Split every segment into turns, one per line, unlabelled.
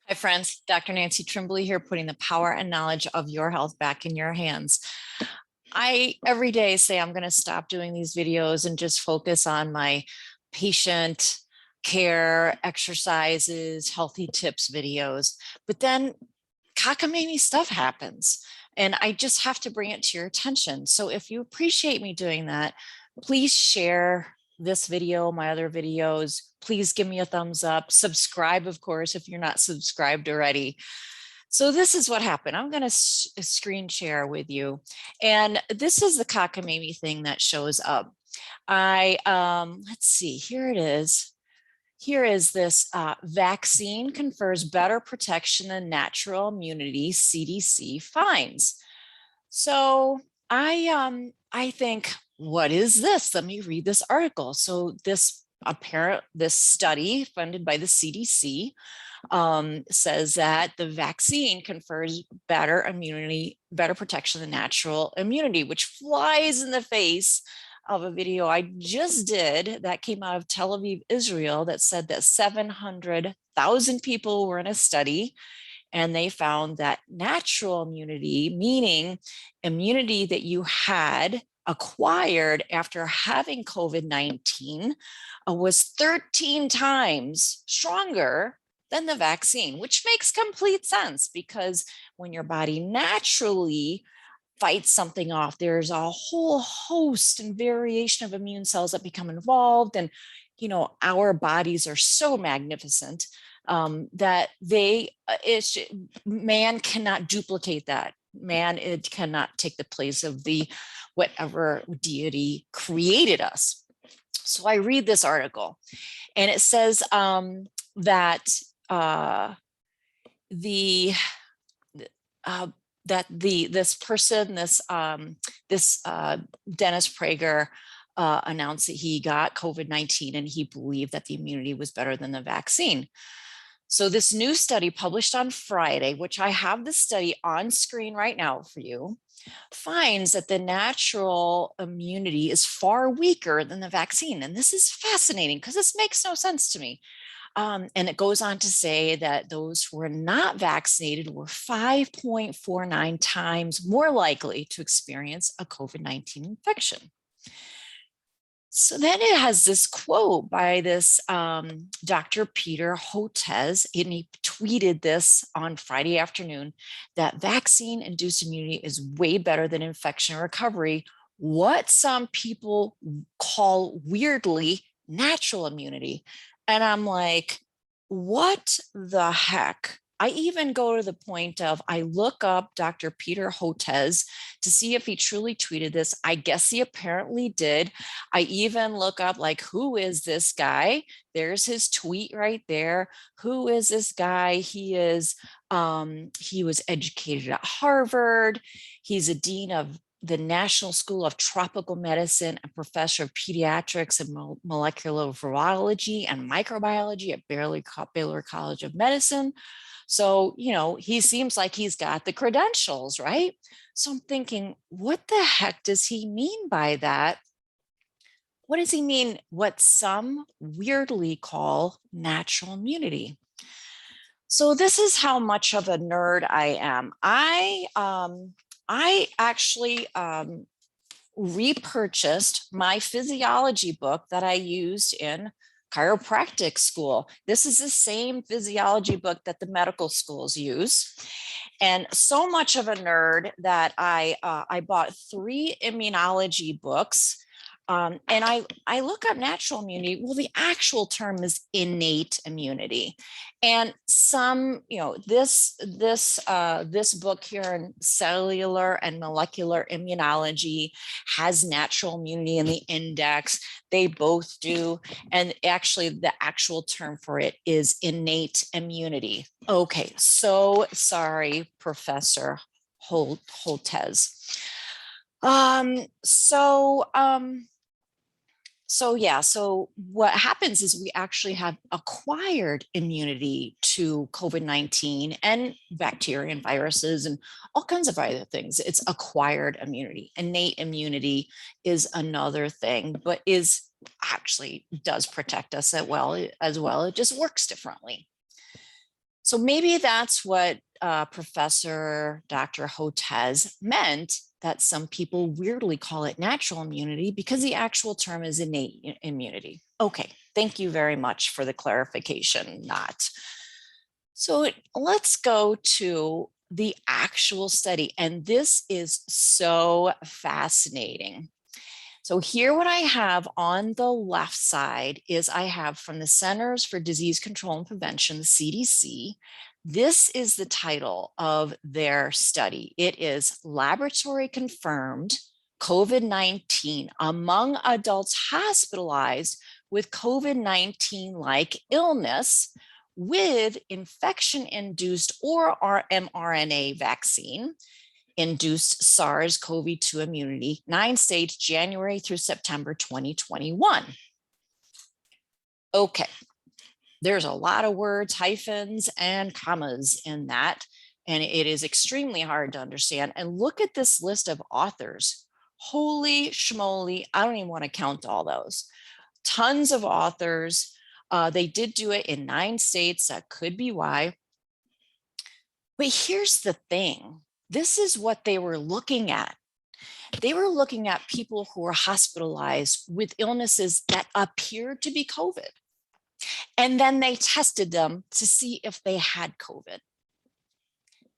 Hi, friends. Dr. Nancy Trimbley here, putting the power and knowledge of your health back in your hands. I every day say I'm going to stop doing these videos and just focus on my patient care, exercises, healthy tips videos. But then cockamamie stuff happens, and I just have to bring it to your attention. So if you appreciate me doing that, please share this video, my other videos. Please give me a thumbs up. Subscribe, of course, if you're not subscribed already. So this is what happened. I'm going to screen share with you. And this is the cockamamie thing that shows up. Let's see, here it is. Here is this vaccine confers better protection than natural immunity, CDC finds. So I think, what is this? Let me read this article. So this study funded by the CDC says that the vaccine confers better immunity, better protection than natural immunity, which flies in the face of a video I just did that came out of Tel Aviv, Israel, that said that 700,000 people were in a study, and they found that natural immunity, meaning immunity that you had acquired after having COVID-19, was 13 times stronger than the vaccine, which makes complete sense because when your body naturally fights something off, there's a whole host and variation of immune cells that become involved. And, our bodies are so magnificent that man cannot duplicate that. It cannot take the place of the whatever deity created us. So I read this article, and it says that the this person, this Dennis Prager, announced that he got COVID-19 and he believed that the immunity was better than the vaccine. So this new study published on Friday, which I have the study on screen right now for you, finds that the natural immunity is far weaker than the vaccine. And this is fascinating because this makes no sense to me. And it goes on to say that those who were not vaccinated were 5.49 times more likely to experience a COVID-19 infection. So then it has this quote by this Dr. Peter Hotez, and he tweeted this on Friday afternoon, that vaccine-induced immunity is way better than infection recovery, what some people call weirdly natural immunity. And I'm like, what the heck? I even go to the point of, I look up Dr. Peter Hotez to see if he truly tweeted this. I guess he apparently did. I even look up, like, who is this guy? There's his tweet right there. Who is this guy? He was educated at Harvard. He's a dean of the National School of Tropical Medicine, a professor of pediatrics and molecular virology and microbiology at Baylor College of Medicine. So, he seems like he's got the credentials, right? So I'm thinking, what the heck does he mean by that? What does he mean, what some weirdly call natural immunity? So this is how much of a nerd I am. I actually repurchased my physiology book that I used in chiropractic school. This is the same physiology book that the medical schools use. And so much of a nerd that I bought 3 immunology books. And I look up natural immunity. Well, the actual term is innate immunity. And some, this book here in cellular and molecular immunology has natural immunity in the index. They both do. And actually, the actual term for it is innate immunity. Okay, so sorry, Professor Holtez. So what happens is we actually have acquired immunity to COVID-19 and bacteria and viruses and all kinds of other things. It's acquired immunity. Innate immunity is another thing, but does protect us as well. It just works differently. So maybe that's what Professor Dr. Hotez meant, that some people weirdly call it natural immunity because the actual term is innate immunity. Okay, thank you very much for the clarification, not. So let's go to the actual study. And this is so fascinating. So here what I have on the left side is I have from the Centers for Disease Control and Prevention, the CDC. This is the title of their study. It is Laboratory Confirmed COVID-19 among adults hospitalized with COVID-19 like illness with infection-induced or mRNA vaccine induced SARS-CoV-2 immunity, 9 states, January through September 2021. Okay, there's a lot of words, hyphens, and commas in that, and it is extremely hard to understand. And look at this list of authors. Holy schmoly, I don't even want to count all those. Tons of authors. They did do it in 9 states. That could be why. But here's the thing. This is what they were looking at. They were looking at people who were hospitalized with illnesses that appeared to be COVID. And then they tested them to see if they had COVID.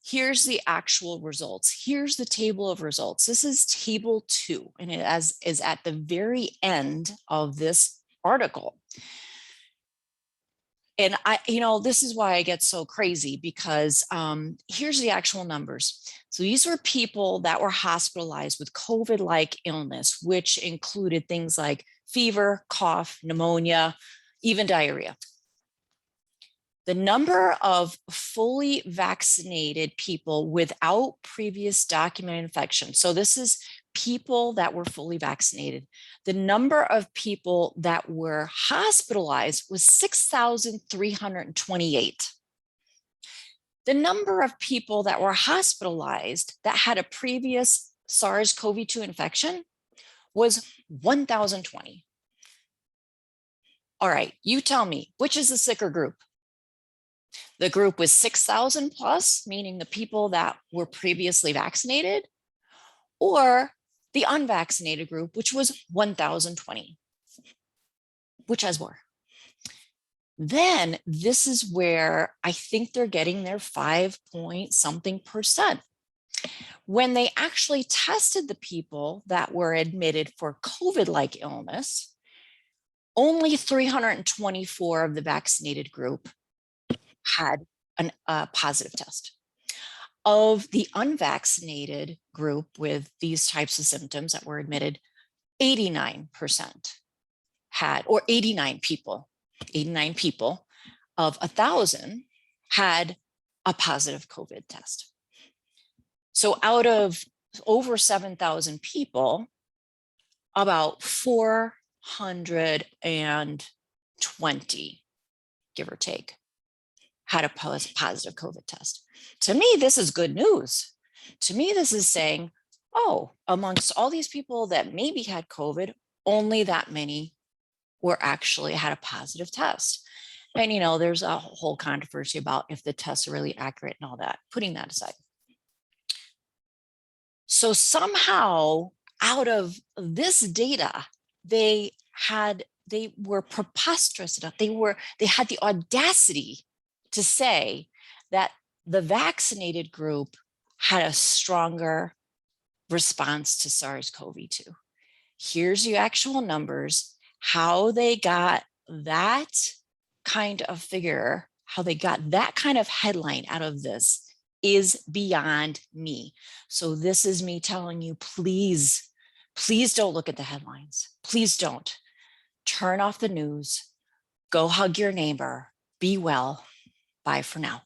Here's the actual results. Here's the table of results. This is table 2, and it is at the very end of this article. And this is why I get so crazy, because here's the actual numbers. So these were people that were hospitalized with COVID-like illness, which included things like fever, cough, pneumonia, even diarrhea. The number of fully vaccinated people without previous documented infection. So this is people that were fully vaccinated. The number of people that were hospitalized was 6,328. The number of people that were hospitalized that had a previous SARS-CoV-2 infection was 1,020. All right, you tell me, which is the sicker group? The group was 6,000 plus, meaning the people that were previously vaccinated, or the unvaccinated group, which was 1,020, which has more. Then this is where I think they're getting their 5-point-something%. When they actually tested the people that were admitted for COVID-like illness, only 324 of the vaccinated group had a positive test. Of the unvaccinated group with these types of symptoms that were admitted, 89% had, or 89 people of 1,000 had a positive COVID test. So out of over 7,000 people, about 420, give or take, had a positive COVID test. To me, this is good news. To me, this is saying, oh, amongst all these people that maybe had COVID, only that many were actually had a positive test. And, there's a whole controversy about if the tests are really accurate and all that, putting that aside. So somehow out of this data, they were preposterous enough. They had the audacity to say that the vaccinated group had a stronger response to SARS-CoV-2. Here's the actual numbers. How they got that kind of figure, how they got that kind of headline out of this is beyond me. So this is me telling you, please don't look at the headlines. Please don't. Turn off the news. Go hug your neighbor. Be well. Bye for now.